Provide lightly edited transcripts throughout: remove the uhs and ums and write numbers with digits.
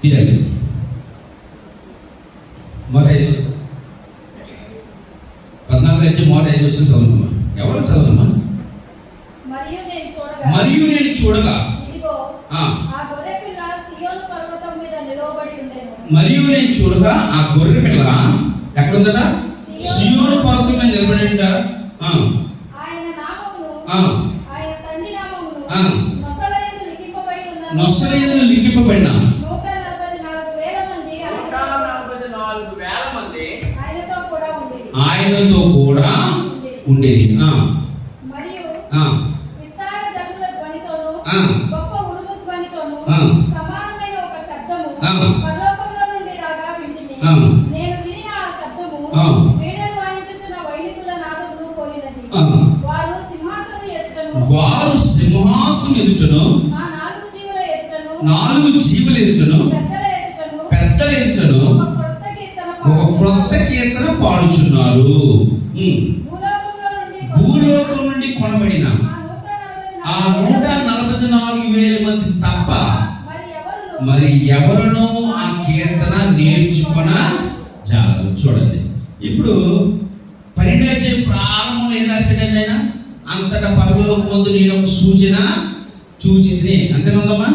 తీరండి. మొదటి 14 వచ్చి మొదటి 5 వచ్చిన చదవమ్మా. ఎవరో చదవమ్మా. మరియు నేను చూడగా మరియు నేను చూడగా ఆ గొర్రె పిల్ల ఎక్కడ ఉందట? సియోను పర్వతం మీద నిలబడి ఉంట. నొసలయందు లిఖింపబడిన 144,000 మంది ఆయనతో కూడా ఉండేది. పరలోకములో నుండి రాగా వింటిని. నేను వినిన ఆ శబ్దము వీణలు వాయించుచున్న వైదికుల నాదమును పోలినది. వారు సింహాసనం ఎదుటను ఆ 4 జీవుల ఎదుటను పెద్దల ఎదుటను ఒక క్రొత్త కీర్తన పాడుచున్నారు. భూలోకం నుండి కొనబడిన ఆ 144,000 మంది తప్ప మరి ఎవరునూ ఆ కీర్తన నేర్చుకొన జాలరు. చూడండి, ఇప్పుడు 12వ అధ్యాయం ప్రారంభంలో ఏం రాశాడండి ఆయన? అంతటా పరలోకం ముందు నేను ఒక సూచన చూచింది. అంతేనుందమ్మా?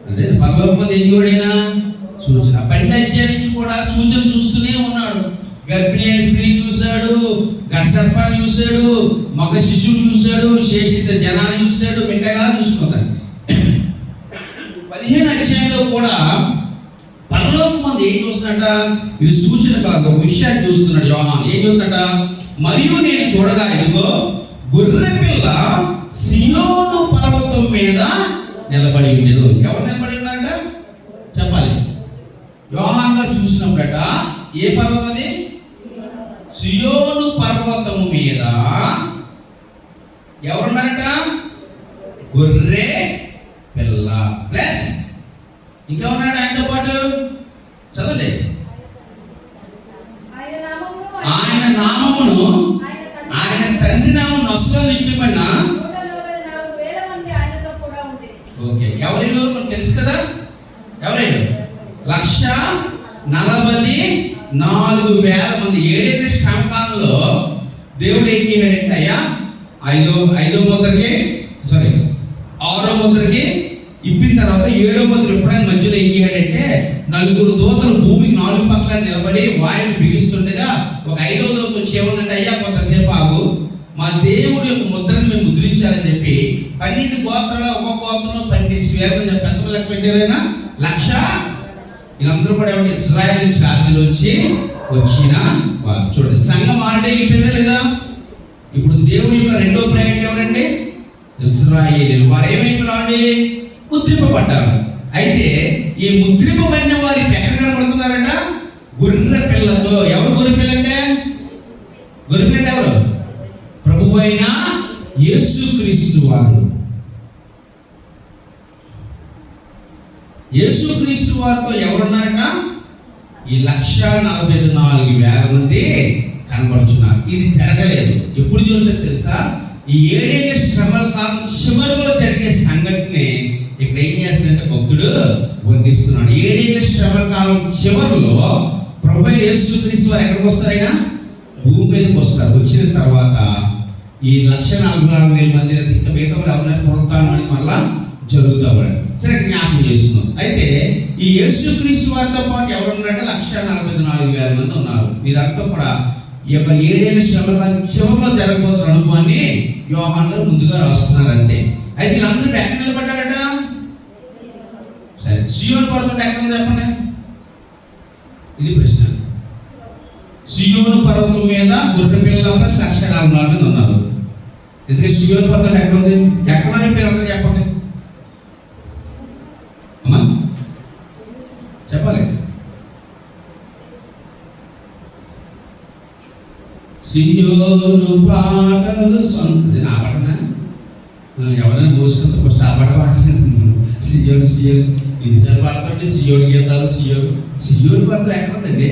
అదే పరలోకం ముందు ఏం చూడైనా సూచన. 12వ అధ్యాయం నుంచి కూడా సూచన చూస్తూనే ఉన్నాడు. గర్భిణీ అయిన స్త్రీ చూశాడు, ఘటసర్పాన్ని చూశాడు, మగ శిశువు చూశాడు, శేషిత జనాన్ని చూశాడు, మిగతా చూసుకున్నాడు. 15వ అధ్యాయంలో కూడా పరలోకం మంది ఏం చూస్తున్నట? ఇది సూచన కాదు, ఒక విషయాన్ని చూస్తున్నాడు యోహాను. ఏం చూస్తున్నట? మరియు నేను చూడగా ఇదిగో గొర్రె పిల్ల సియోను పర్వతం మీద నిలబడి ఉండేది. ఎవరు నిలబడి ఉన్నారట చెప్పాలి. యోహాను గారు చూసినప్పుడట ఏ పర్వతం అది? సియోను పర్వతము మీద ఎవరున్నారట? గొర్రె పిల్ల ప్లస్ ఇంకా ఉన్నాడు ఆయనతో పాటు. చదవండి. ఆయన నామమును ఆయన తండ్రి నామం నొసలో లిఖింపబడిన. ఓకే, ఎవరైనా మనకు తెలుసు కదా. ఎవరైనా 144,000 మంది. 7 సంవత్సరాల్లో దేవుడు ఏం చేయాడంటే అయ్యా 6వ ముద్రకి ఇప్పిన తర్వాత 7వ ముద్ర ఎప్పుడైనా మధ్యలో ఏం చేయాడంటే 4 దూతలు భూమికి 4 పక్కల నిలబడి వాయువు బిగిస్తుండగా ఒక 5వ దూత వచ్చి ఏముందంటే అయ్యా కొంతసేపు ఆగు, మా దేవుడి యొక్క ముద్రను మేము ముద్రించాలని చెప్పి 12 గోత్రాలు ఒక్కొక్క గోత్రంలో 12 స్వేదం చెప్పి ఎంత లెక్క పెట్టారైనా 1,00,000. వీళ్ళందరూ కూడా ఏమంటే ఇజ్రాయెల్ నుంచి రాత్రిలోంచి వచ్చిన వారు. చూడండి, సంఘం ఆల్రెడీ అయిపోయిందా లేదా? ఇప్పుడు దేవుడి యొక్క రెండో ప్రయాణం ఎవరండి? ఇశ్రాయేలీయులు. వారు ఏమైపోయారు? ముద్రింపబడ్డారు. అయితే ఈ ముద్రింపబడిన వారి ఎక్కడ కనబడుతున్నారట? గొర్రె పిల్లతో. ఎవరు గొర్రె పిల్ల అంటే? గొర్రె పిల్ల ఎవరు? ప్రభువు అయిన యేసుక్రీస్తు వారు. యేసుక్రీస్తు వారితో ఎవరున్నారట? ఈ 144,000 మంది కనబడుతున్నారు. ఇది జరగలేదు. ఎప్పుడు జరుగుతుంది తెలుసా? ఈ 7 శ్రమల కాలం చివరిలో జరిగే సంఘటనే ఇక్కడ ఏం చేస్తాడంటే భక్తుడు వర్ణిస్తున్నాడు. 7 శ్రమల కాలం చివరిలో ప్రభు యేసుక్రీస్తు వారు ఎక్కడికి వస్తారైనా? భూమి మీదకి వస్తారు. వచ్చిన తర్వాత ఈ 144,000 మంది ఇంకా మిగతా ఎవరైనా పునరుత్థానం మళ్ళా జరుగుతూ పడండి. సరే, జ్ఞాపకం చేస్తున్నాం. అయితే ఈ యేసుక్రీస్తు వారితో పాటు ఎవరున్నారంటే 144,000 మంది ఉన్నారు. మీరంతా కూడా ఈ యొక్క 7 శ్రమల చివరిలో జరగబోతున్న అనుభవాన్ని యోహానులో ముందుగా రాస్తున్నారు అంతే. అయితే వీళ్ళందరూ ఎక్కడ నిలబడ్డారట? సరే, సియోను పర్వతం ఎక్కడ ఉంది చెప్పండి. ఇది ప్రశ్న. సియోను పర్వతం మీద గొర్రె పిల్లల 144,000 మంది ఉన్నారు. ఎందుకంటే సియోను పర్వతం ఎక్కడ ఉంది? ఎక్కడ పేరు చెప్పండి అమ్మా, చెప్పాలి. సియోను పాటలు సొంత నా పాటనా? ఎవరైనా మోసుకుంటే ఫస్ట్ ఆ పాట పాడుతున్నాను. సియోను ఇన్నిసార్లు పాడుతుంటే సియోను గీతాలు. సియోను పర్వతం ఎక్కడ ఉందండి?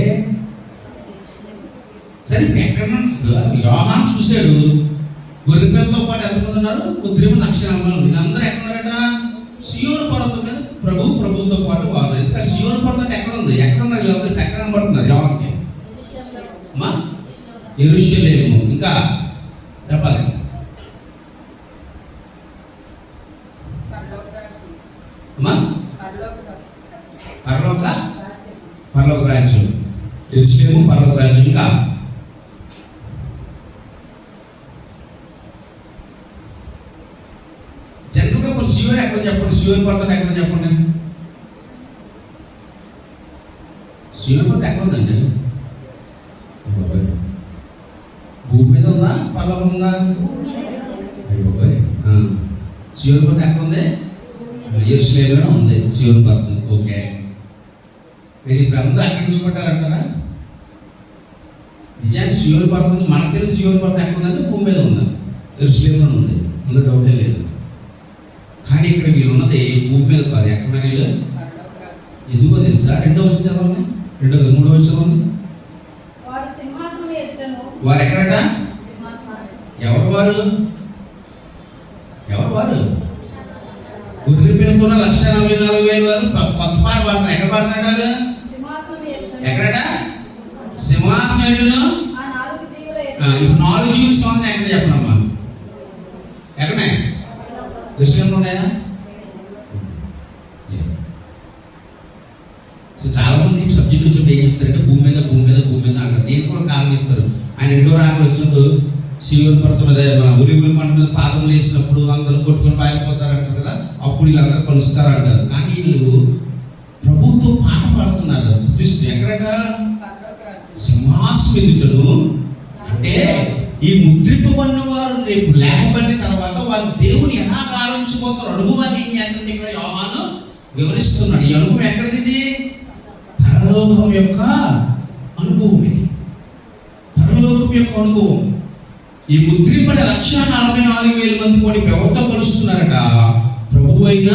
సరే, ఎక్కడ యోహాను చూశాడు. గొర్రెపిల్లతో పాటు ఎంతమంది ఉన్నారు? 1,40,000 మంది. వీళ్ళందరూ ఎక్కడ ఉన్నారట? సియోను పర్వతం మీద ప్రభుతో పాటు వారు. ఎందుకంటే సియోను పర్వతం ఎక్కడ ఉంది? ఎక్కడ ఉన్నారు వీళ్ళందరూ? ఎక్కడ కనబడుతున్నారు ఎవరికి? అమ్మా యెరూషలేము. ఇంకా చెప్పాలి. అమ్మా పరలోక రాజ్యం. యెరూషలేము పరలోక రాజ్యం. ఇంకా జనరల్గా ఇప్పుడు సియోన్ ఎక్కడ చెప్పండి? సియోన్ పర్వతం ఎక్కడ చెప్పండి? సియోన్ పర్వతం ఎక్కడ ఉందండి? భూమి మీద ఉందా? పర్లోకం ఉందా? సియోన్ పర్వతం ఎక్కడ ఉంది? యెరూషలేములో ఉంది సియోన్ పర్వతం. ఓకే, ఇప్పుడు అందరూ అక్కడ నిలబడ్డారంటారా? నిజానికి సియోన్ పర్వతం మనకు తెలిసి సియోన్ పర్వతం ఎక్కడ ఉందంటే భూమి మీద ఉందా? యెరూషలేములో ఉంది, అందులో డౌటే లేదు. కానీ ఇక్కడ వీళ్ళు ఉన్నది భూమి మీద కాదు. ఎక్కడ వీళ్ళు? ఎందుకో తెలుసా? 2వ వచనం చదవండి. 3వ వచనం చదవండి. వారు ఎక్కడట? ఎవరు వారు? గుర్రె పిల్లతో 1,44,000 వారు కొత్త పాట పాడుతున్నారు. ఎక్కడ పాడుతున్నాడు? ఎక్కడట? సింహాసనం. ఇప్పుడు 4 జీవులు స్వామి ఎక్కడ చెప్పనమ్మా? ఎక్కడ విషయంలో ఉన్నాయా? సో చాలా మంది సబ్జెక్ట్ వచ్చినప్పుడు ఏం చెప్తారంటే భూమి మీద అంటారు. దీనికి కూడా కారణం చెప్తారు. ఆయన 2వ రాకడ వచ్చినప్పుడు సియోను పర్వతం మీద మన ఒలీవల కొండ మీద పాదములు వేసినప్పుడు అందరూ కొట్టుకొని పారిపోతారు అంటారు కదా, అప్పుడు వీళ్ళందరూ కలుస్తారు అంటారు. కానీ వీళ్ళు ప్రభువుతో పాట పాడుతున్నారు, స్తుతిస్తూ. ఎక్కడట? సింహాసనం ఎదుటను. అంటే ఈ ముద్రింపబడిన వారు రేపు లేపబడిన తర్వాత వారు దేవుని ఎలా ఆలోచించబోతారు అనుభవాన్ని ఏం చేస్తుంటే ఇక్కడ యోహాను వివరిస్తున్నాడు. ఈ అనుభవం ఎక్కడిది? ఇది పరలోకం యొక్క అనుభవం. ఇది పరలోకం యొక్క అనుభవం. ఈ ముద్రింపడి 1,44,000 మంది కూడా ఎవరితో కలుస్తున్నారట? ప్రభు అయిన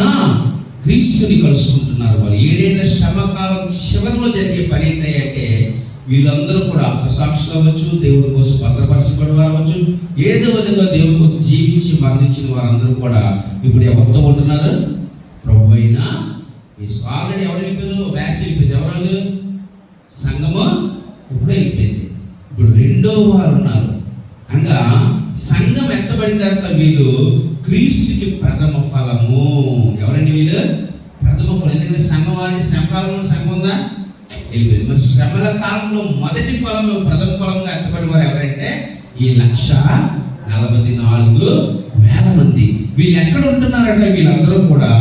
క్రీస్తుని కలుసుకుంటున్నారు. వాళ్ళు 7 ఏళ్ల శ్రమకాలం చివరిలో జరిగే పని ఏంటంటే వీళ్ళందరూ కూడా హతసాక్షులు అవ్వచ్చు, దేవుడి కోసం భద్రపరచబడి వారవచ్చు, ఏదో విధంగా దేవుడి కోసం జీవించి మరణించిన వారందరూ కూడా ఇప్పుడు ఎవరితో ఉంటున్నారు? ప్రభు అయిన యేసు. ఆల్రెడీ ఎవరు వెళ్ళిపోయారు? బ్యాచ్ వెళ్ళిపోయింది. ఎవరు? సంఘము ఇప్పుడు వెళ్ళిపోయింది. ఇప్పుడు 2వ వారు ఉన్నారు. అనగా సంఘం ఎత్తబడిన తర్వాత వీళ్ళు క్రీస్తుకి ప్రథమ ఫలము. ఎవరండి వీళ్ళు? ప్రథమ ఫలం. ఎందుకంటే సంఘం వారిని శ్రమకాలంలో సంఘం ఉందా? వెళ్ళిపోయింది. మరి శ్రమల కాలంలో మొదటి ఫలము ప్రథమ ఫలంగా ఎత్తబడిన వారు ఎవరంటే ఈ 1,44,000 మంది. వీళ్ళు ఎక్కడ ఉంటున్నారంటే వీళ్ళందరూ కూడా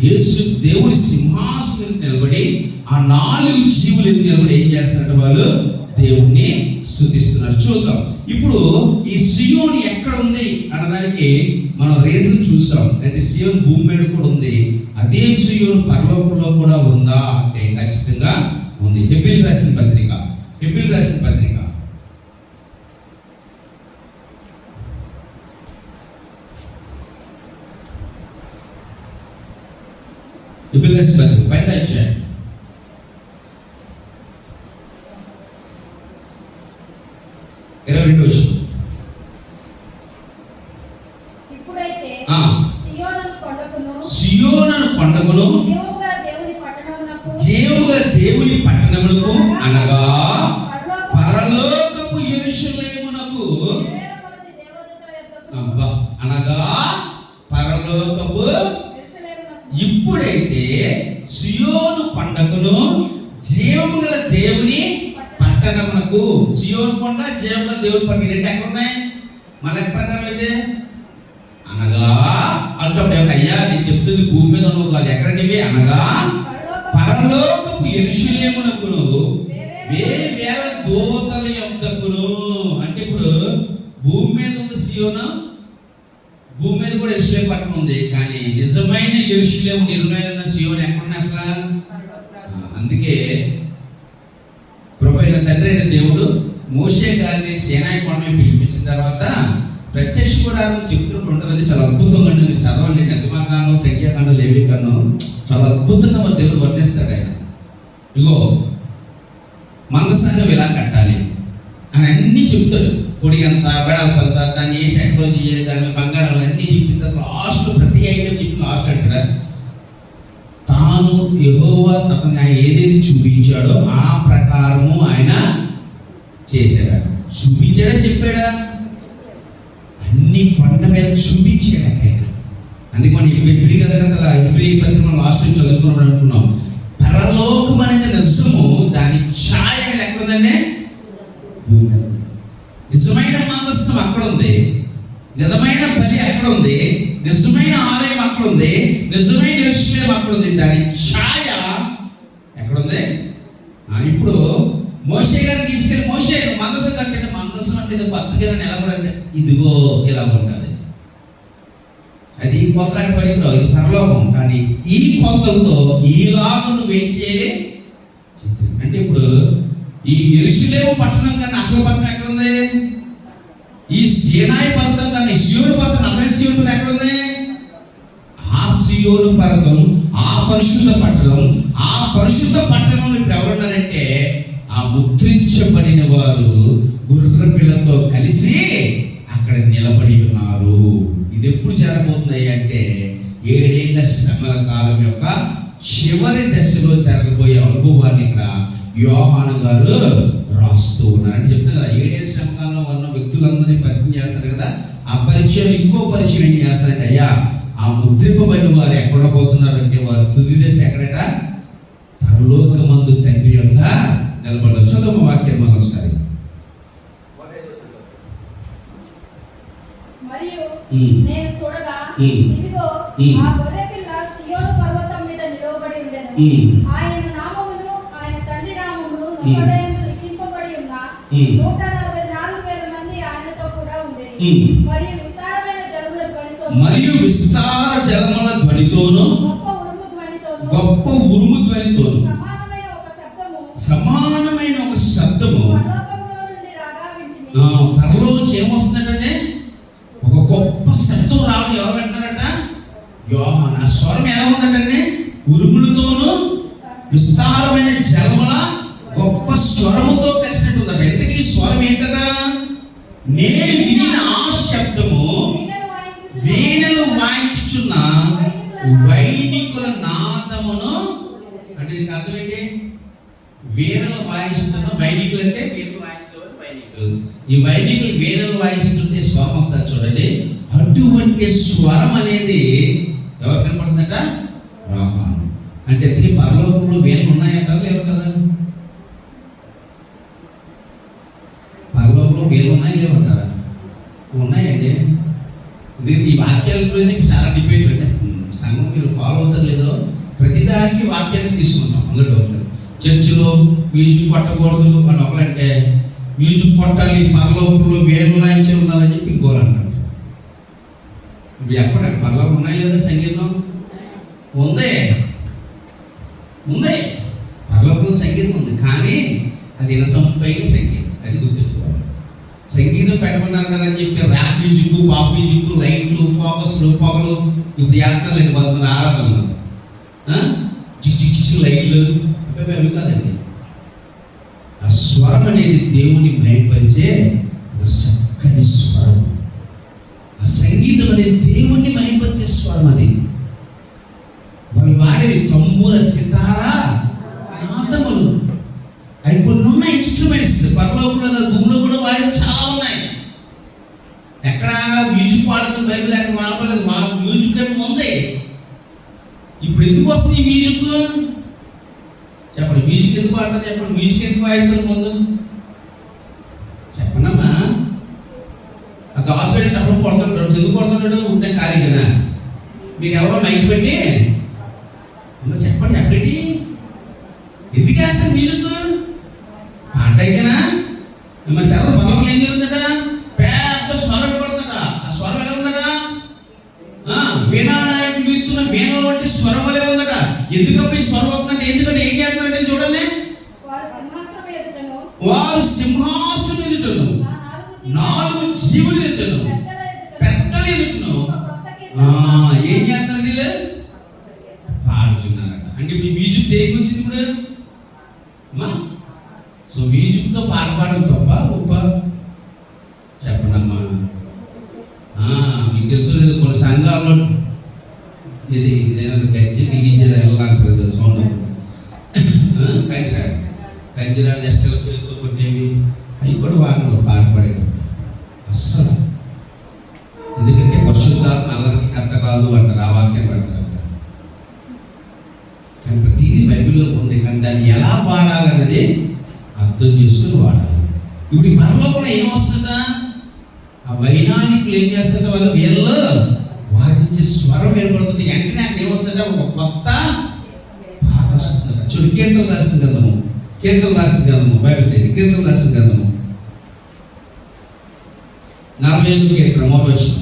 యేసు దేవుడి సింహాసనం నిలబడి ఆ 4 జీవులు నిలబడి ఏం చేస్తారంటే వాళ్ళు దేవుణ్ణి స్తుతిస్తున్నారు. చూద్దాం ఇప్పుడు ఈ సియోన్ ఎక్కడ ఉంది అన్నదానికి మనం రీజన్ చూసాం. అయితే సియోన్ భూమి మీద కూడా ఉంది. అదే సియోన్ పరలోకంలో కూడా ఉందా అంటే ఖచ్చితంగా ఉంది. హెబ్రీయులకు రాసిన పత్రిక హెబ్రీయులకు రాసిన పత్రిక 12వ అధ్యాయం 22వ వచనం. ఇప్పుడైతే సియోను కొండకును జీవముగల దేవుని పట్టణమునకు అనగా పరలోకపు యెరూషలేమునకు అనగా పరలోకపు ఇప్పుడైతే సియోను కొండకును జీవముగల దేవుని పట్టణమునకు. సియోను కొండ జీవముగల దేవుని పట్టణం అంటే ఎక్కడ ఉన్నాయి? మన లెక్క ప్రకారం అయితే అనగా అంటే అయ్యా నేను చెప్తుంది భూమి మీద నువ్వు కాదు, ఎక్కడనివి? అనగా పరలోకపు యెరూషలేమునకును వేల దూతల యొద్దకును. అంటే ఇప్పుడు భూమి మీద ఉంది సియోను, భూమి మీద కూడా యెరూషలేము పట్టణం ఉంది. కానీ నిజమైన యెరూషలేము నిర్ణయమైన సియోను ఎక్కడున్నా అట్లా. అందుకే ప్రభు అయిన తండ్రి అయిన దేవుడు మోషే గారిని సీనాయి కొండ మీద పిలిపించిన తర్వాత ప్రత్యక్ష గుడారం చెప్తున్నట్టు ఉంటుందని చాలా అద్భుతంగా ఉంటుంది. చదవండి, నిర్గమకాండం, సంఖ్యాకాండం, లేవికాండం చాలా అద్భుతంగా మన దేవుడు వర్ణిస్తాడు. ఆయన ఇగో మందసంగం ఇలా కట్టాలి అని అన్ని చెప్తాడు. పొడి అంత బెడల్పంత, దాన్ని ఏ చెక్కలో చేయాలి, దాన్ని బంగారాలు అన్నీ చెప్పిన తర్వాత లాస్ట్ ప్రతి ఐటమ్ చెప్పి లాస్ట్ అంటాడు తాను యెహోవా అతనికి ఆయన ఏదైతే చూపించాడో ఆ ప్రకారము ఆయన చేశాడు. చూపించాడా చెప్పాడా? అన్ని కొండ మీద చూపించాడు ఆయన. అందుకే మనం ఎబ్రి కదా ఎబ్రి పత్రిక లాస్ట్ నుంచి చదువుకున్నాడు అనుకున్నాం. పరలోకం అనేది నిజము, దాని ఛాయ అనేది ఎక్కడ ఉందంటే నిజమైన మందస్థం అక్కడ ఉంది, నిజమైన బలి అక్కడ ఉంది, నిజమైన ఆలయం అక్కడ ఉంది, నిజమైన యెరూషలేము అక్కడ ఉంది. దాని ఛాయ ఎక్కడుంది? ఇప్పుడు మోషే గారిని తీసుకెళ్ళి మోషే మందసం కట్టండి, మందసం అంటే ఇది కొత్తగా నిలబడండి, ఇదిగో ఇలా ఉంటుంది. అది ఈ కొత్తకి పడిపోవు, ఇది పరలోకం. కానీ ఈ కొత్తలతో ఈలాగా నువ్వేం చేయాలి అంటే ఇప్పుడు ఈ యెరూషలేము పట్టణం కన్నా అసలు పట్టణం ఎక్కడ ఉంది? ఈ సీనాయి పర్వతం కానీ సియోను పర్వతం అసలు సియోను ఎక్కడ ఉంది? ఆ సియోను పర్వతం, ఆ పరిశుద్ధ పట్టణం, ఆ పరిశుద్ధ పట్టణంలో ఇప్పుడు ఎవరున్నారంటే ఆ ముద్రించబడిన వారు గుర్ర పిల్లతో కలిసి అక్కడ నిలబడి ఉన్నారు. ఇది ఎప్పుడు జరగబోతుంది అంటే 7 ఏళ్ల శ్రమల కాలం యొక్క చివరి దశలో జరగబోయే అనుభవాన్ని ఇక్కడ యోహాను గారు రాస్తూ ఉన్నారు. అంటే చెప్తున్నారు కదా, 7 ఏళ్ల శ్రమ కాలంలో ఉన్న వ్యక్తులందరినీ పరిచయం చేస్తారు కదా, ఆ పరిచయం ఇంకో పరిచయం ఏం చేస్తారంటే అయ్యా ఆ ముద్రింపబడిన వారు ఎక్కడ పోతున్నారంటే వారు తుది దశ ఎక్కడట పరలోకమందు తండ్రి యొద్ద నిలబడవచ్చు. చదువు వాక్యం మనం ఒకసారి. మరియు నేను చూడగా ఇదిగో ఆ గొర్రె పిల్ల సియోను పర్వతం మీద నిలవబడి ఉండెను. ఆయన నామమును ఆయన తండ్రి నామమును నొక్కడయందు లిఖింపబడి ఉన్న 144,000 మంది ఆయనతో కూడా ఉండేది. మరియు విస్తార జలముల ధ్వనితోను గొప్ప ఉరుము ధ్వనితోను సమానమైన ఒక శబ్దము పరలోంచి ఏమొస్తుందంటే ఒక గొప్ప శబ్దం రావడం. ఎవరు వింటారట? యోహాను. ఆ స్వరం ఎలా ఉందంటే ఉరుములతోను విస్తారమైన జలముల గొప్ప స్వరముతో కలిసినట్టు ఉందట. ఇంతకీ స్వరం ఏంటదా? నేను వినిన ఆ శబ్దము వీణలు వాయించుచున్న వైదికుల నాదమును. అంటే దీనికి అర్థం ఏంటి? వీణలు వాయిస్తున్న వైదికులు అంటే వీణలు వాయించేవారు వైదికులు. ఈ వైదికులు వీణలు వాయిస్తుంటే స్వరం వస్తారు చూడండి. అటువంటి స్వరం అనేది ఎవరు కనపడుతుందట? యోహాను. అంటే తిరిగి పరలోకంలో వీణలు ఉన్నాయంటారా లేవంటారా? పరలోకంలో వీణలు ఉన్నాయి లేవంటారా? ఉన్నాయండి. ఈ వాక్యాల గురించి చాలా డిబేట్ పెట్టారు. సంఘం మీరు ఫాలో అవుతారు లేదో, ప్రతిదానికి వాక్యాన్ని తీసుకుంటాం. అందులో డౌట్. చర్చిలో మ్యూజిక్ కొట్టకూడదు అని ఒకరంటే, మ్యూజిక్ కొట్టాలి పరలోకంలో వేలు వాయించే ఉండాలని చెప్పి ఇంకోరు అంటారు. ఇప్పుడు ఎక్కడ పరలోకం ఉన్నాయి లేదా? సంగీతం ఉంది, పరలోకంలో సంగీతం ఉంది. కానీ అది ఇనసంపైన సంగీతం, అది గుర్తుంచుకోవాలి. సంగీతం పెట్టమన్నారు కదా అని చెప్పి ర్యాప్ మ్యూజిక్, పాప్ మ్యూజిక్, లైట్లు, ఫోకస్లు, పొగలు ఇప్పుడు చేస్తారండి కొంతమంది ఆరాధనలు. చిక్చి లైట్లు అవి కాదండి. ఆ స్వరం అనేది దేవుని మహిమపరిచే ఒక చక్కని స్వరం. ఆ సంగీతం అనేది దేవుణ్ణి మహిమపరిచే స్వరం. అది వాళ్ళు వాడేవి తంబూర, సితారా, నాదములు. అవి కొన్ని ఉన్నాయి ఇన్స్ట్రుమెంట్స్. పరలోకంలో భూమిలో కూడా వాడేవి చాలా ఉన్నాయి. ఎక్కడ మ్యూజిక్ వాడుతుంది బైబిల్ ఎక్కడ వాడలేదు. మ్యూజిక్ అంటే ఉంది. ఇప్పుడు ఎందుకు వస్తుంది మ్యూజిక్ చెప్పండి? మ్యూజిక్ ఎందుకు వాడతారు చెప్పండి? మ్యూజిక్ ఎందుకు వాయిస్తారు ముందు చెప్పనమ్మా. ఆ దాసు పెట్టేటప్పుడు కొడుతుంటాడు. ఎందుకు కొడుతుంటాడు? ఉంటే ఖాళీగా మీరు ఎవరో మైక్ పెట్టి అమ్మ చెప్పండి ఎక్కడి ఎందుకు వేస్తారు మ్యూజిక్? పాట అయితేనా మిమ్మల్ని చాలా పొలంలో ఏం జరుగుతుందట? పెద్ద స్వరం పడుతుందట. ఆ స్వరం ఎలా ఉందట? వీణానాయకుడు వీస్తున్న వీణలో వంటి స్వరం వలె ఉందట. ఎందుకప్పుడు ఈ స్వరం అవుతుందంటే ఎందుకంటే ఏం చేస్తున్నారంటే చూడండి, వారు సింహాసనం ఎదుటను 4 జీవులు ఎదుటను పెద్దల ఎదుటను ఏం చేస్తున్నారండి? వీళ్ళు పాడుచున్నారట. అంటే ఇప్పుడు మ్యూజిక్ దేనికి వచ్చింది ఇప్పుడు? సో మ్యూజిక్తో పాట పాడడం తప్ప గొప్ప చెప్పండమ్మా. మీకు తెలుసు లేదు కొన్ని సంఘాల్లో ఇది ఇదేనా గజ్జి గిగించేది వెళ్ళాలంటారు తెలుసు. గంజిరా నెస్టల చేతితో కొట్టేవి అవి కూడా వాడిని పాట పాడేటప్పుడు అస్సలు. ఎందుకంటే పరిశుద్ధాత్మ అల్లరికి కర్త కాదు అంటారు, ఆ వాక్యం పెడతారంట. కానీ ప్రతిదీ బైబిల్లో ఉంది, కానీ దాన్ని ఎలా వాడాలన్నది అర్థం చేసుకుని వాడాలి. ఇప్పుడు ఈ పరలోకంలో ఏమొస్తుందా? ఆ వైనానికులు ఏం చేస్తుంటే వాళ్ళ వీళ్ళు వాదించే స్వరం వినబడుతుంది. వెంటనే అక్కడ ఏమొస్తుందంటే ఒక కొత్త పాట వస్తుంది. చూడు, కీర్తన రాసిన గ్రంథము, బైబిల్ తెలియదు, కీర్తన రాసిన గ్రంథము 45 కీర్తన 3వ వచనం.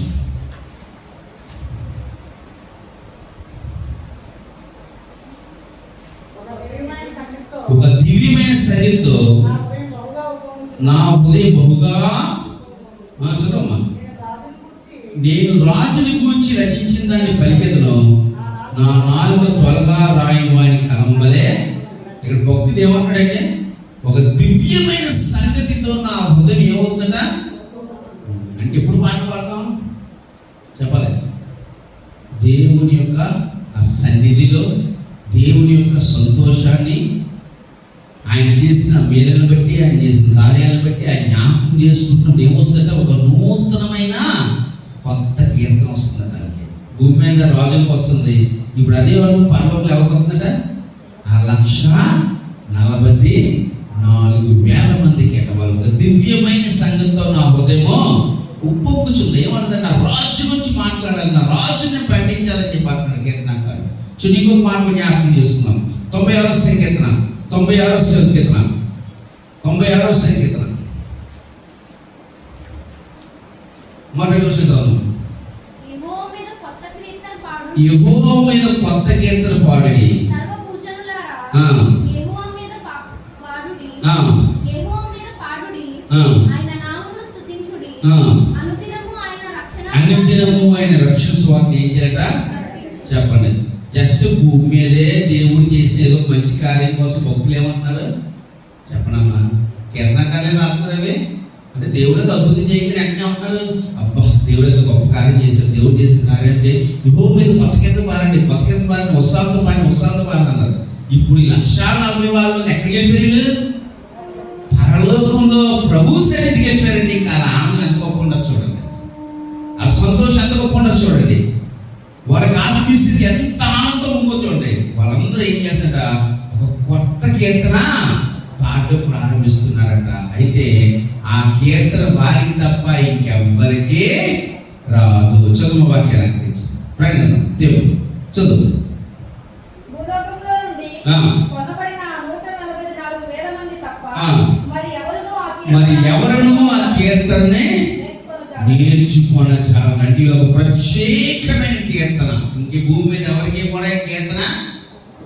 ఒక దివ్యమైన సన్నిధితో నా హృదయం బహుగా చదవమ్మా. నేను రాజుని గురించి రచించిన దాన్ని పలికెదను, నా నాలుక త్వరగా రాయని వాని కలంబలే. ఇక్కడ భక్తుడు ఏమంటాడంటే, ఒక దివ్యమైన సంగతితో నా హృదయం ఏమవుతుందట అంటే ఎప్పుడు పాట పాడతాం చెప్పాలి. దేవుని యొక్క ఆ సన్నిధిలో దేవుని యొక్క సంతోషాన్ని, ఆయన చేసిన మేలను బట్టి, ఆయన చేసిన కార్యాలను బట్టి ఆయన జ్ఞాపకం చేసుకుంటున్నప్పుడు ఏమొస్తుందంటే ఒక నూతనమైన కొత్త కీర్తన వస్తుంది. దానికి భూమి మీద రాజులకు వస్తుంది. ఇప్పుడు అదే వాళ్ళు పరలోకంలో ఎవరికి వస్తుందట? ఆ 1,44,000 మందికి అట. వాళ్ళు ఒక దివ్యమైన సంగతితో నా హృదయమో ఉప్పొంగుచుంది. ఏమంటుందంటే నా రాజు గురించి మాట్లాడాలి, నా రాజుని ప్రకటించాలని చెప్పి అంటున్నాడు కీర్తనకారుడు. ఇంకొక మాట జ్ఞాపకం చేసుకున్నాం. 96వ సంకీర్తన మొదటి వచనం చదువు. యెహోవా మీద కొత్త కీర్తన పాడుడి, అనుదినము ఆయన రక్షణ స్వార్థ ఏం చేయాలట చెప్పండి. జస్ట్ భూమి మీదే దేవుడు చేసిన ఏదో మంచి కార్యం కోసం భక్తులు ఏమంటున్నారు చెప్పనమ్మా? కీర్తనకారులు రాస్తున్నారు అవి అంటే దేవుడు అద్భుతం చేయకుండా వెంటనే ఉంటున్నారు. అబ్బా, దేవుడు ఎంత గొప్ప కార్యం చేశాడు, దేవుడు చేసిన కార్యం అంటే యెహోవా మీద కొత్త కీర్తన పాడండి, ఉత్సాహంతో పాడండి అన్నారు. ఇప్పుడు 1,40,000 మంది ఎక్కడికి వెళ్ళిపోయారు? పరలోకంలో ప్రభు సన్నిధికి వెళ్ళిపోయారండి. ఇంకా ఆనందం ఎంత గొప్ప ఉండదు చూడండి, ఆ సంతోషం ఎంత గొప్ప ఉండదు చూడండి. వాళ్ళకి ఆత్మీయ స్థితి ఎంత ఆనందం ఉందో చూడండి. వాళ్ళందరూ ఏం చేస్తారట? ఒక కొత్త కీర్తన పాడడం ప్రారంభిస్తున్నారట. అయితే ఆ కీర్తన వారికి తప్ప ఇంకెవ్వరికీ రాదు. చదువు వాక్యాన్ని ప్రకటన దేవుడు చదువు. మరి ఎవరను ఆ కీర్తనని నేర్చుకోనచాలంటే ఒక ప్రత్యేకమైన కీర్తన. ఇంక భూమి మీద ఎవరికి కూడా కీర్తన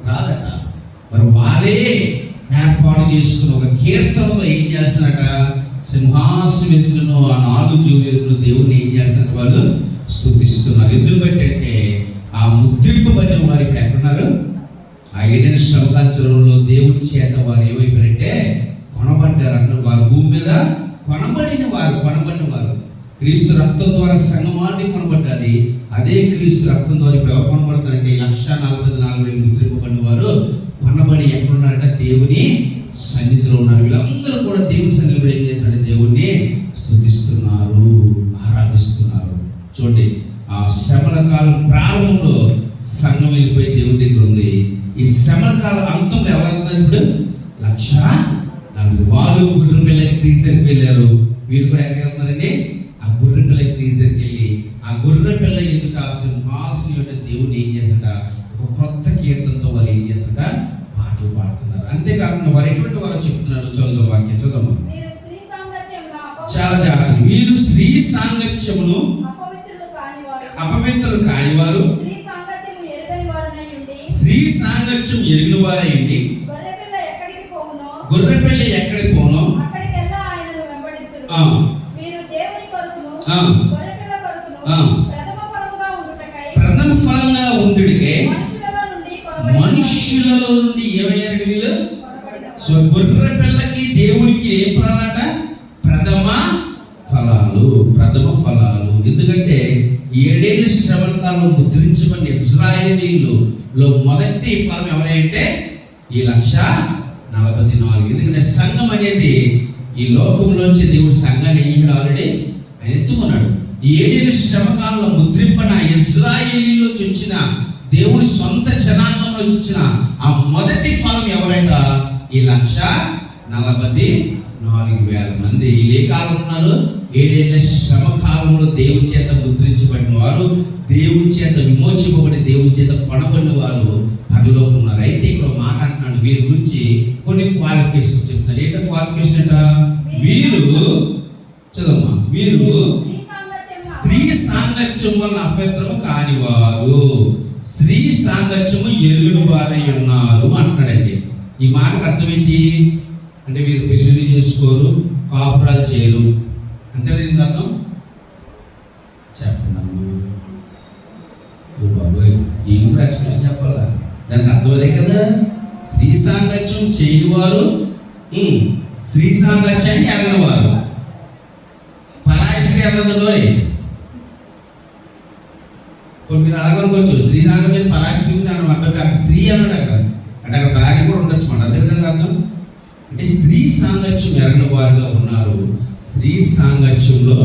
రాదట. మరి వారే ఏర్పాటు చేసుకున్న ఒక కీర్తనతో ఏం చేస్తున్నారట? సింహాసనం ఎదుగును ఆ 4 జీవులు దేవుని ఏం చేస్తున్నారు? వాళ్ళు స్తుతిస్తున్నారు. ఎందుకు బట్టి అంటే ఆ ముద్రింపబడిన వారు ఇప్పుడు ఎక్కడున్నారు? ఆ ఏడైన శ్రమకాంచరంలో దేవుని చేత వారు ఏమైపోయారంటే కొనబడ్డారు అన్నారు. వారు భూమి మీద కొనబడిన వారు. క్రీస్తు రక్తం ద్వారా సంగమాన్ని కొనబడ్డాది. అదే క్రీస్తు రక్తం ద్వారా ఇప్పుడు ఎవరు కొనబడతారంటే 1,44,000 ముద్రింపబడిన వారు కొనబడి ఎక్కడున్నారంటే దేవుని సన్నిధిలో ఉన్నారు. వీళ్ళందరూ కూడా దేవుని సన్నిధిలో ఏం చేస్తారంటే దేవుణ్ణి స్తుతిస్తున్నారు, ఆరాధిస్తున్నారు. చూడండి, ఆ శ్రమల కాలం ప్రారంభంలో సంఘం వెళ్ళిపోయి దేవుని దగ్గర ఉంది. ఈ శ్రమల కాలం అంతంలో ఎవరు వెళ్తున్నారు? ఇప్పుడు 1,40,000 వాళ్ళు గుర్రె పిల్లకి క్రీస్తు దగ్గరికి వెళ్ళారు. వీరు కూడా ఎక్కడికి వెళ్తున్నారండి? ఆ గొర్రె పిల్లకి క్రీస్తు దగ్గరికి వెళ్ళి ఆ గొర్రె పిల్ల ఎదుట సింహాసనం యొక్క దేవుని ఏం చేస్తాడ? ఒక కొత్త కీర్తనతో వాళ్ళు ఏం చేస్తాడ? పాటలు పాడుతున్నారు. అంతేకాకుండా వారు ఎటువంటి వారు చెప్తున్నారు? చదువు వాక్యం చదువు. చాలా జాగ్రత్త. వీరు స్త్రీ సాంగత్యమును అపవిత్రులు కానివారు, స్త్రీ సాంగత్యం ఎరిగిన వారైంది. గొర్రె పిల్ల ఎక్కడికి పోను ప్రథమ ఫలంగా ఉండుడికే మనుష్యులలో నుండి ఏమయ్యారు వీళ్ళు? సో గొర్రె పిల్లకి దేవుడికి ఏం ప్రాణాట? ప్రథమ ఫలాలు. ఎందుకంటే 7 ఏళ్ళ శ్రమల కాలంలో ముద్రించబడిన ఇశ్రాయేలీయులలో మొదటి ఫలం ఎవరంటే ఈ 1,40,000 44. ఎందుకంటే సంఘం అనేది ఈ లోకంలోంచి దేవుడు సంఘాన్ని ఏం ఆల్రెడీ ఆయన ఎత్తుకున్నాడు. ఈ 7 ఏళ్ల శ్రమకాలంలో ముద్రింపన ఇశ్రాయేలీలోంచి వచ్చిన దేవుని సొంత జనాంగంలో వచ్చిన ఆ మొదటి ఫలం ఎవరైనా ఈ 1,44,000 మంది. వీళ్ళు ఏ కాలం ఉన్నారు? 7 ఏళ్ల శ్రమ కాలంలో దేవుని చేత ముద్రించబడిన వారు, దేవుని చేత విమోచింపబడి దేవుని చేత కొనబడిన వారు పరలోకం ఉన్నారు. అయితే ఇక్కడ మాట అంటున్నాడు, వీరి గురించి కొన్ని క్వాలిఫికేషన్స్ చెప్తున్నాడు. ఏంటో క్వాలిఫికేషన్ అంట? వీరు చదమ్మా, వీరు స్త్రీ సాంగత్యం వల్ల అపవిత్రము కానివారు, స్త్రీ సాంగత్యము ఎరుగని వారై ఉన్నారు అంటున్నాడండి. ఈ మాటకు అర్థం ఏంటి అంటే వీరు పెళ్లిళ్ళు చేసుకోరు, కాపురాలు చేయరు అంటే దీనికి అర్థం చెప్పండి బాబోయ్. దీని కూడా ఎక్స్ప్రెషన్ చెప్పాలా? దానికి అర్థం అదే కదా. స్త్రీ సాంగత్యం చేయని వారు, స్త్రీ సాంగత్యాన్ని ఎరగని వారు. పరాయి స్త్రీ ఎరగదండోయ్. ఇప్పుడు మీరు అలాగనుకోవచ్చు, స్త్రీ సాంగత్యం పరాయి అబ్బాయి స్త్రీ అన్నాడు అక్కడ అంటే అక్కడ భార్య కూడా ఉండొచ్చు మాట. అదే విధంగా అర్థం అంటే స్త్రీ సాంగత్యం ఎరగని వారుగా ఉన్నారు, స్త్రీ సాంగత్యంలో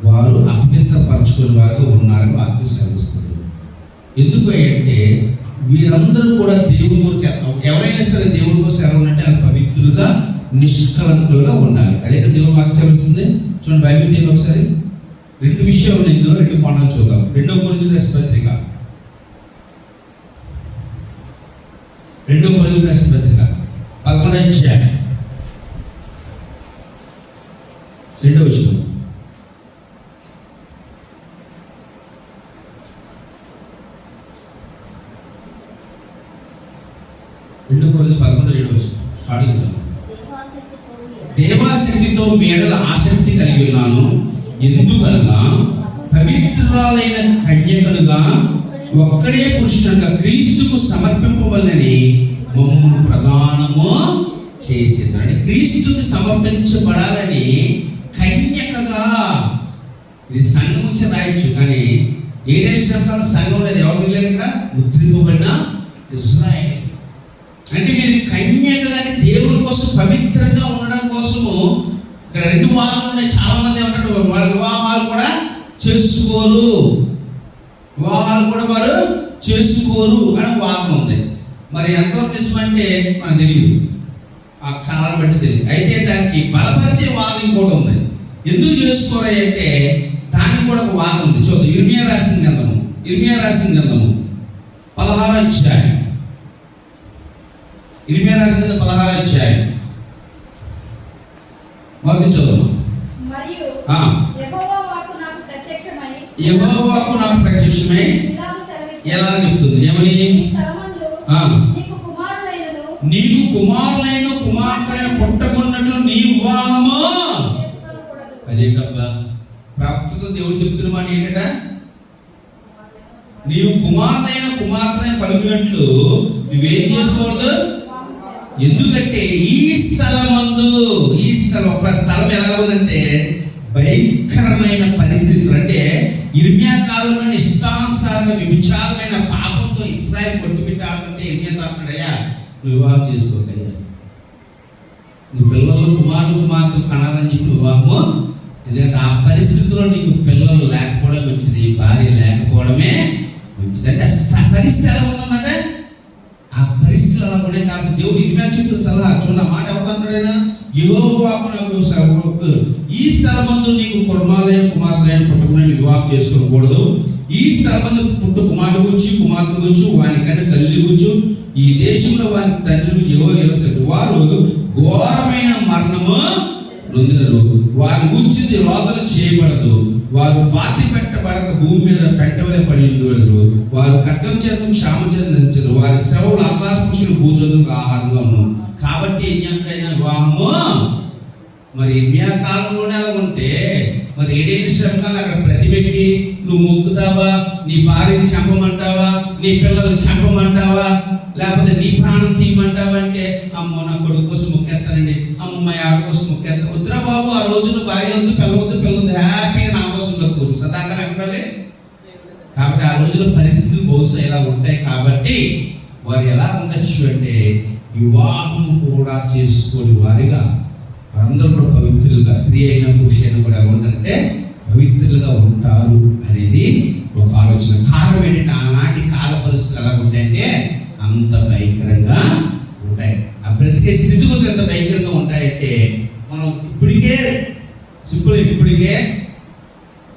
వారు అపవిత్రపరచుకునే వారుగా ఉన్నారని వాక్యం సెలవిస్తుంది. ఎందుకు అంటే వీరందరూ కూడా దేవుని ఊరికి, ఎవరైనా సరే దేవుడి కోసం ఎలా ఉన్నట్టే అది పవిత్రులుగా నిష్కలంకులుగా ఉండాలి. అదే దేవుని వాక్యం సెలవిస్తుంది. చూడండి బైబిల్ తీయండి ఒకసారి. 2 విషయాలు ఇందులో 2 కోణాలు చూద్దాం. 2 కొరింథీయుల పత్రిక 11వ అధ్యాయం 2వ వచనం. దేవాశక్తితో మీ ఎడల ఆసక్తి కలిగి ఉన్నాను, ఎందుకనగా పవిత్రురాలైన కన్యకలుగా ఒక్కడే పురుషునిగా క్రీస్తుకు సమర్పింపవలనని మమ్మల్ని ప్రదానము చేసింది. అంటే క్రీస్తుకు సమర్పించబడాలని కన్యకగా, ఇది సంఘం నుంచి రాయొచ్చు కానీ 7 ఏళ్ల శ్రమకాల సంఘం లేదు. ఎవరు వెళ్ళారు ఇక్కడ? ముద్రింపబడిన ఇశ్రాయేలు. అంటే మీరు కన్యకగా దేవుని కోసం పవిత్రంగా ఉండడం కోసము ఇక్కడ 2 వారాలు ఉన్నాయి. చాలా మంది ఏమంటారు వాళ్ళ వివాహాలు కూడా చేసుకోరు, వివాహాలు కూడా వారు చేసుకోరు అని వాదం ఉంది. మరి ఎంతవరకు నిజమంటే మనకు తెలియదు, ఆ కాలాన్ని బట్టి తెలియదు. అయితే దానికి బలపరిచే వాదం ఇంకోటి ఉంది. ఎందుకు చేసుకోరు అంటే దానికి కూడా ఒక వాదం ఉంది. చూద్దాం. ఇర్మియా రాసిన గ్రంథము 16వ అధ్యాయం. ఇర్మియా రాసిన 16వ అధ్యాయం మొదటి చదువు. యెహోవాకు నాకు ప్రత్యక్షమై ఎలా చెప్తుంది? ఏమని? నీకు కుమారులైన కుమార్తెలైన పుట్టకున్నట్లు నీ వివాహము. అదేంటబ్బా ప్రాప్తితో దేవుడు చెప్తున్న మాట ఏంటట? నీవు కుమారులైన కుమార్తెలైన కలిగినట్లు నువ్వేం చేసుకోవద్దు. ఎందుకంటే ఈ స్థలం ఒక స్థలం ఎలా ఉందంటే భయంకరమైన పరిస్థితులు. అంటే ఇర్మియా కాలంలో ఇష్టానుసారంగా విభిచారమైన పాపంతో ఇశ్రాయేలు కొట్టుబిట్టాడుతుంటే ఇర్మియా తాకున్నాడయ్యా, నువ్వు వివాహం చేసుకోకయ్యా, నువ్వు పిల్లలు కుమార్తెలు కనాలని చెప్పి వివాహము. ఎందుకంటే ఆ పరిస్థితుల్లో నీకు పిల్లలు లేకపోవడం మంచిది, భార్య లేకపోవడమే మంచిది. అంటే పరిస్థితి ఎలా ఉందన్నట్టే ఆ పరిస్థితులు అలా కూడా. కాబట్టి దేవుడు ఇర్మియా చెప్తున్న సలహా చూడండి. ఆ మాట ఎవరన్నాడైనా? యెహోవాకు నాకు ఈ స్థలమందు నీకు కుమార్తెలైన పుట్టుకుని వివాహం చేసుకోకూడదు. ఈ స్థలమందు పుట్టు కుమారుడు గురించి కుమార్తె గురించి వానికన్నా తల్లి గురించి ఈ దేశంలో వానికి తండ్రులు వారు ఘోరమైన మరణము నొందినరు. వారి గురించి రోదన చేయబడదు. వారు పాతి పెట్టబడక భూమి మీద పెట్టవలే పడి ఉండరు. వారు ఖడ్గం చేత క్షామం చేత నశించదు. వారి శవములు ఆకాశ పక్షులు భూజంతువులకు ఆహారంగా ఉన్నాం. కాబట్టి ఎన్నికైనా వివాహము. మరి ఇర్మియా కాలంలోనే అలా ఉంటే మరి 7 ఏళ్ల శ్రమకాలం అక్కడ ప్రతిపెట్టి నువ్వు మొక్కుతావా, నీ భార్యని చంపమంటావా, నీ పిల్లల్ని చంపమంటావా, లేకపోతే నీ ప్రాణం తీయమంటావా అంటే అమ్మో నా కొడుకు కోసం మొక్కేస్తానండి, అమ్మ మా ఆవిడ కోసం మొక్కేస్తాను. వద్దురా బాబు, ఆ రోజున భార్య వద్దు, పిల్లవద్దు, హ్యాపీగా నా కోసం దక్కురు సదాకాలం ఎక్కడాలి. కాబట్టి ఆ రోజున పరిస్థితులు బహుశా ఇలా ఉంటాయి. కాబట్టి వారు ఎలా ఉండొచ్చు అంటే వివాహము కూడా చేసుకోని వారిగా అందరూ కూడా పవిత్రులుగా, స్త్రీ అయినా పురుషు అయినా కూడా ఎలా ఉంటారంటే పవిత్రులుగా ఉంటారు అనేది ఒక ఆలోచన. కారణం ఏంటంటే ఆనాటి కాల పరిస్థితులు ఎలా ఉంటాయంటే అంత భయంకరంగా ఉంటాయి. ఆ బ్రతికే స్థితిగతులు ఎంత భయంకరంగా ఉంటాయంటే మనం ఇప్పటికే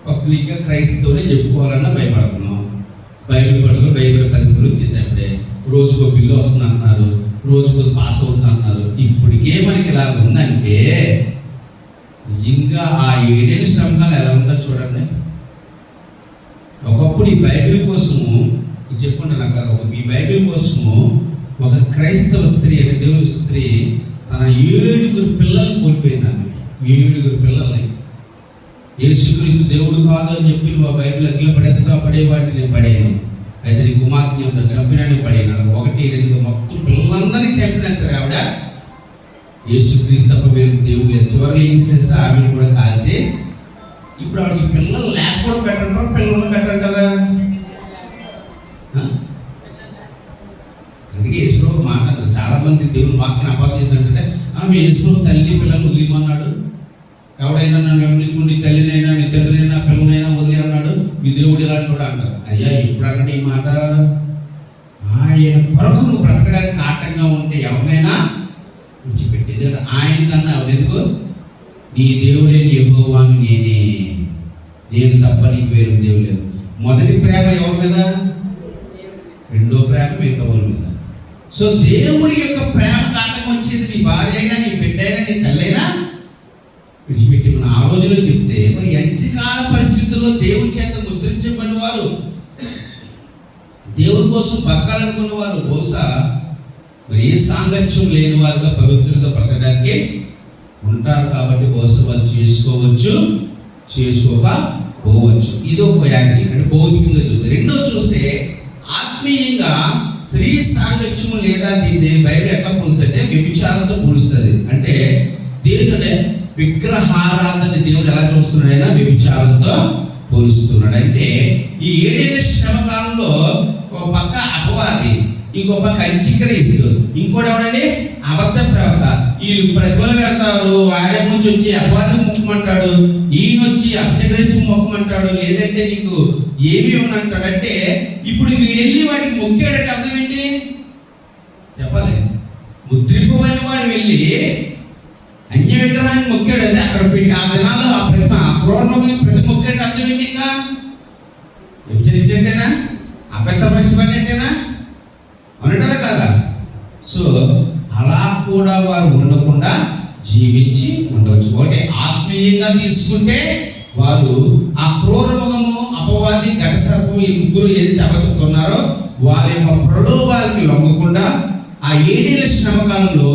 పబ్లిక్గా క్రైస్తవునే చెప్పుకోవాలన్నా భయపడుతున్నాం. బైబిల్ పరిస్థితులు వచ్చేసాడే రోజుకో బిల్లు వస్తుంది అంటున్నారు, రోజుకో పాస్ అవుతుంది అంటున్నారు. ఇప్పటికే మనకి ఇలా ఉందంటే నిజంగా ఆ 7 ఏళ్ళ శ్రమకాలం ఎలా ఉందో చూడండి. ఒకప్పుడు ఈ బైబిల్ కోసము చెప్పుకుంటే నాకు కదా, ఈ బైబిల్ కోసము ఒక క్రైస్తవ స్త్రీ, అంటే దేవుని స్త్రీ తన 7 పిల్లల్ని కోల్పోయింది. 7 పిల్లల్ని. యేసుక్రీస్తు దేవుడు కాదు అని చెప్పి నువ్వు ఆ బైబిల్ అగ్గిలో పడేస్తావు, పడేవాడిని నేను పడేయను, అయితే నీ కుమార్తెని చెప్తా చంపినాను పడేను. 1, 2 మొత్తం పిల్లలందరినీ చంపినా సరే ఆవిడ యేసుక్రీస్తు తప్ప వేరు దేవుడు లేదు. చివరికి ఏం చేస్తే ఆవిడని కూడా కాల్చి ఇప్పుడు ఆవిడకి పిల్లలు లేకపోవడం పెట్టంటారా, పిల్లలు పెట్టంటారా? అందుకే యేసుప్రభు మాట్లాడతారు. చాలా మంది దేవుని వాక్యాన్ని అపార్థం చేసినట్టే ఆమె యేసుప్రభు తల్లి పిల్లలు వదిలిమన్నాడు. ఎవడైనా నన్ను గమనించుకుని తల్లినైనా నీ తండ్రినైనా పిల్లలైనా వదిలి అన్నాడు. మీ దేవుడు ఇలాంటి వాడు అంటారు. అయ్యా ఎప్పుడు అన్నాడు ఈ మాట? ఆయన కొరకు నువ్వు బ్రతకడానికి ఆటంగా ఉంటే ఎవరినైనా విడిచిపెట్టేది. ఆయన కన్నా ఎందుకు? నీ దేవుడేని యెహోవాను నేనే, నేను తప్ప నీకు వేరే దేవుడు లేదు. మొదటి ప్రేమ ఎవరి మీద? రెండో ప్రేమ మిగతా వాళ్ళ మీద. సో దేవుడి యొక్క ప్రేమ ఆటంకం వచ్చేది నీ భార్య అయినా, నీ బిడ్డ అయినా, నీ తల్లి అయినా విడిచిపెట్టి మనం ఆ రోజులో చెప్తే మరి అంత్యకాల పరిస్థితుల్లో దేవుని చేత ముద్రించబడిన వారు, దేవుని కోసం బతకాలనుకున్న వారు బహుశా మరి ఏ సాంగత్యం లేని వారుగా పవిత్రులుగా బ్రతకడానికి ఉంటారు. కాబట్టి బహుశా వాళ్ళు చేసుకోవచ్చు, చేసుకోకపోవచ్చు. ఇది ఒక యాంగిల్, అంటే భౌతికంగా చూస్తే. రెండో చూస్తే ఆత్మీయంగా స్త్రీ సాంగత్యం లేదా దీన్ని బైబిల్ ఎట్లా పోలుస్తుంటే వ్యభిచారంతో పోలుస్తుంది. అంటే దేనికంటే విగ్రహారాధన దేవుడు ఎలా చూస్తున్నాడు? అయినా వ్యభిచారంతో పోలుస్తున్నాడు. అంటే ఈ 7 ఏళ్ళ శ్రమకాలంలో ఒక పక్క అపవాది, ఇంకో పక్క అంత్యక్రీస్తు, ఇంకోటి ఎవరండి అబద్ధ ప్రవక్త. వీళ్ళు ప్రతిఫలం పెడతారు. ఆయన నుంచి వచ్చి అపవాదం మొక్కమంటాడు, ఈయన వచ్చి అంత్యక్రీస్తు మొక్కమంటాడు, లేదంటే నీకు ఏమి ఇవ్వనంటాడు. అంటే ఇప్పుడు వీడెళ్ళి వాడికి మొక్కాడంటే అర్థం ఏంటి చెప్పాలి? ముద్రింపబడిన వాడు వెళ్ళి అన్య విగ్రహాన్ని మొక్కాడు అంటే అక్కడ ఆ దినాల్లో ఆ ప్రతిమ క్రోర్మకి ప్రతి మొక్కాడు అర్థం ఏంటి? ఇంకా విభజించేంటేనా? అపవిత్రపరిచినట్టేనా? అనటనే కదా. సో అలా కూడా వారు ఉండకుండా జీవించి ఉండవచ్చు. ఒకటి ఆత్మీయంగా తీసుకుంటే వారు ఆ క్రూరముఖము, అపవాది, ఘటసర్పం, ఈ ముగ్గురు ఏదైతే అబద్ధుతున్నారో వారి యొక్క ప్రలోభాలకి లొంగకుండా ఆ 7 ఏళ్ళ శ్రమకాలంలో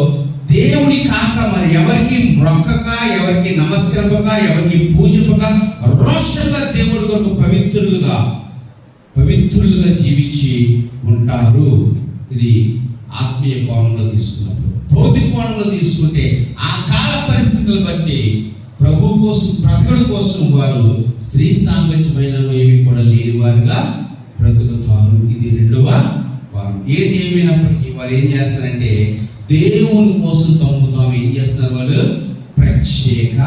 దేవుని కాక మరి ఎవరికి మొక్కక, ఎవరికి నమస్కరింపక, ఎవరికి పూజింపక రోషంగా దేవుడి కొరకు పవిత్రులుగా జీవించి ఉంటారు. ఇది ఆత్మీయ కోణంలో తీసుకున్నప్పుడు. భౌతిక కోణంలో తీసుకుంటే ఆ కాల పరిస్థితులను బట్టి ప్రభు కోసం బ్రతకడం కోసం వారు స్త్రీ సాంగత్యమైన ఏమి కూడా లేని వారుగా బ్రతుకుతారు. ఇది రెండవ కోణం. ఏది ఏమైనప్పటికీ వారు ఏం చేస్తారంటే దేవుని కోసం తాము ఏం చేస్తున్నారు? వాళ్ళు ప్రత్యేక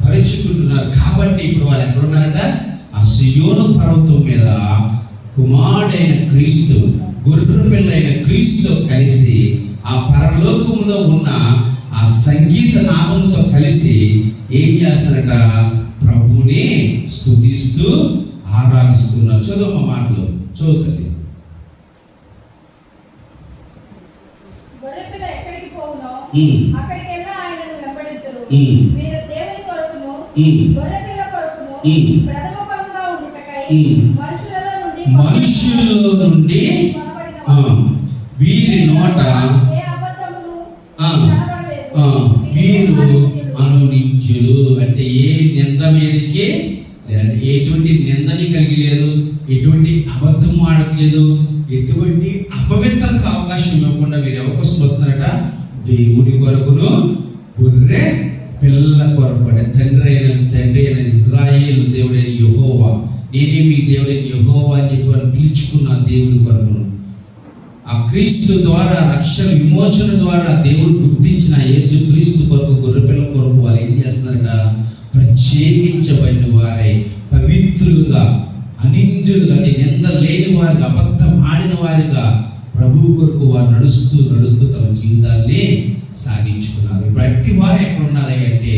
పరుచుకుంటున్నారు. కాబట్టి ఇప్పుడు వాళ్ళు ఎక్కడున్నారట? ఆ సియోను పర్వతం మీద కుమారుడైన క్రీస్తు, గొర్రె పిల్లైన క్రీస్తు కలిసి ఆ పరలోకములో ఉన్న ఆ సంగీత నామముతో కలిసి ఏం చేస్తారట? ప్రభుని స్తుతిస్తూ ఆరాధిస్తున్నారు. చదువు మా మాటలు చదువుతుంది. మనుష్యుల నుండి వీరి నోట వీరు అనునించులు. అంటే ఏ నింద మీదకి ఎటువంటి నిందని కలిగి లేదు, ఎటువంటి అబద్ధం ఆడట్లేదు, ఎటువంటి అపవిత్రతకు అవకాశం ఇవ్వకుండా వీరు ఎవరి కోసం వస్తున్నారట? దేవుని కొరకును గొర్రె పిల్ల కొరకు. అంటే తండ్రి అయిన ఇశ్రాయేలు దేవుడైన యెహోవా, నేనే మీ దేవుడైన యెహోవా అని చెప్పి పిలుచుకున్న దేవుని కొరకును. ఆ క్రీస్తు ద్వారా రక్షణ విమోచన ద్వారా దేవుడు గుర్తించిన యేసు క్రీస్తు కొరకు గొర్రెపిల్ల కొరకు వారు ఏం చేస్తున్నారట, ప్రత్యేకించబడిన వారే పవిత్రులుగా అనింజులుగా నింద లేని వారిగా అబద్ధం ఆడిన వారిగా ప్రభు కొరకు వారు నడుస్తూ తమ జీవితాన్ని సాగించుకున్నారు. ఇప్పుడు అట్టి వారు ఎక్కడ ఉన్నారంటే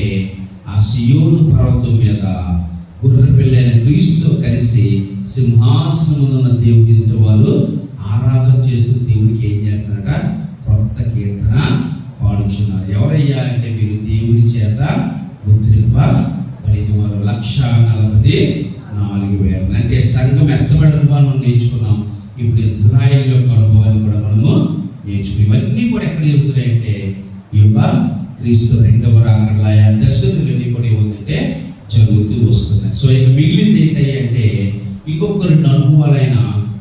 ఆ సియోను పర్వతం మీద గొర్రెపిల్లైన క్రీస్తు కలిసి సింహాసనం ఉన్న దేవుని ఎదుట వారు ఆరాధన చేస్తూ దేవునికి ఏం చేస్తారట, కొత్త కీర్తన పాడుచున్నారు. ఎవరయ్యా అంటే మీరు దేవుని చేత ముద్రింపబడిన వారు 144,000. అంటే సంఘం ఎత్తబడిన అనుభవాన్ని మనం నేర్చుకున్నాం. ఇప్పుడు ఇజ్రాయేల్ యొక్క అనుభవాన్ని కూడా మనము నేర్చుకున్నాం. ఇవన్నీ కూడా ఎక్కడ జరుగుతున్నాయంటే ఈ యొక్క క్రీస్తు రెండవ రాకడ దశలు ఇవన్నీ కూడా ఏముందంటే జరుగుతూ వస్తున్నాయి. సో ఇక మిగిలింది ఏంటంటే ఇంకొక 2 అనుభవాలు ఆయన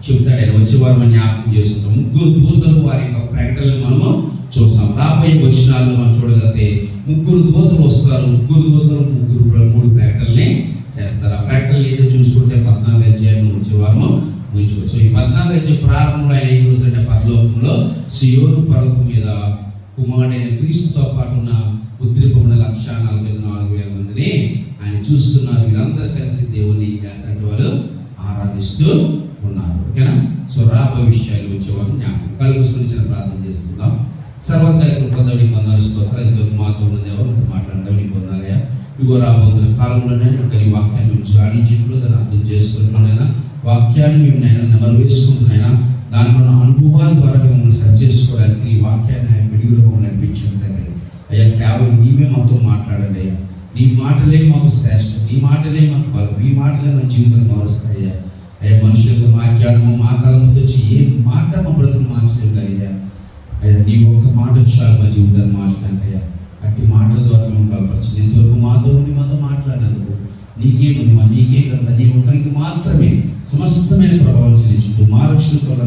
చెబుతాడు. ఆయన వచ్చే వారు మనం జ్ఞాపకం చేసుకుంటాం. 3 దూతలు వారి యొక్క ప్రకటనలు మనము చూస్తాం. రాబోయే వచనాల్లో మనం చూడగలిగితే 3 దూతలు వస్తారు. 3 దూతలు 3 ప్రకటనల్ని చేస్తారు. ఆ ప్రకటనలు ఏదో చూసుకుంటే 14 అధ్యాయం వచ్చే వారము ఊహించుకోవచ్చు. సో ఈ 14 అధ్యాయం ప్రారంభంలో ఆయన ఏం చూస్తారంటే పరలోకంలో సియోను పర్వతం మీద కుమారుడైన క్రీస్తుతో పాటు ఉన్న ముద్రింపబడిన 144,000 మందిని ఆయన చూస్తున్నారు. వీళ్ళందరూ కలిసి దేవుని ఏం చేస్తారంటే వాళ్ళు ఆరాధిస్తూ ఉన్నారు. ఓకేనా? సో రాబోయే విషయాలు వచ్చేవారు జ్ఞాపకం కలుగుసుకుని చిన్న ప్రార్థన చేసుకుందాం. సర్వకాలిక కృపదవుని పొందాలి స్తోత్రం. ఇంతవరకు మాతో ఉన్న దేవుడు మాట్లాడదాం నీకు పొందాలయా. ఇగో రాబోతున్న కాలంలోనే ఒకరి వాక్యాన్ని మేము ధ్యానించుకుంటూ దాన్ని అర్థం చేసుకుంటున్నాయినా వాక్యాన్ని మేము నేను నెమరు వేసుకుంటున్నాయినా దానిలో అనుభవాల ద్వారా మమ్మల్ని సరి చేసుకోవడానికి ఈ వాక్యాన్ని ఆయన విడిలో మమ్మల్ని అనిపించింది తండ్రి. అయ్యా కేవలం నీవే మాతో మాట్లాడండి అయ్యా. నీ మాటలే మాకు శ్రేష్టం, నీ మాటలే మాకు బలం, నీ మాటలే మా జీవితం మారుస్తాయ్యా. అయ్యా మనుషులకు మా జ్ఞానము మా తలముతో వచ్చి ఏ మాట మా బ్రతుకు మార్చలేవు కదా అయ్యా. నీ ఒక్క మాట చాలు మా జీవితాన్ని మార్చడానికి అయ్యా. అట్టి మాటల ద్వారా మేము బలపరచండి. ఇంతవరకు మాతో మాట్లాడినందుకు నీకే మహిమ, నీకే కదా, నీ ఒక్కరికి మాత్రమే సమస్తమైన ప్రభావం చెల్లించుకుంటూ మా రక్షణ ద్వారా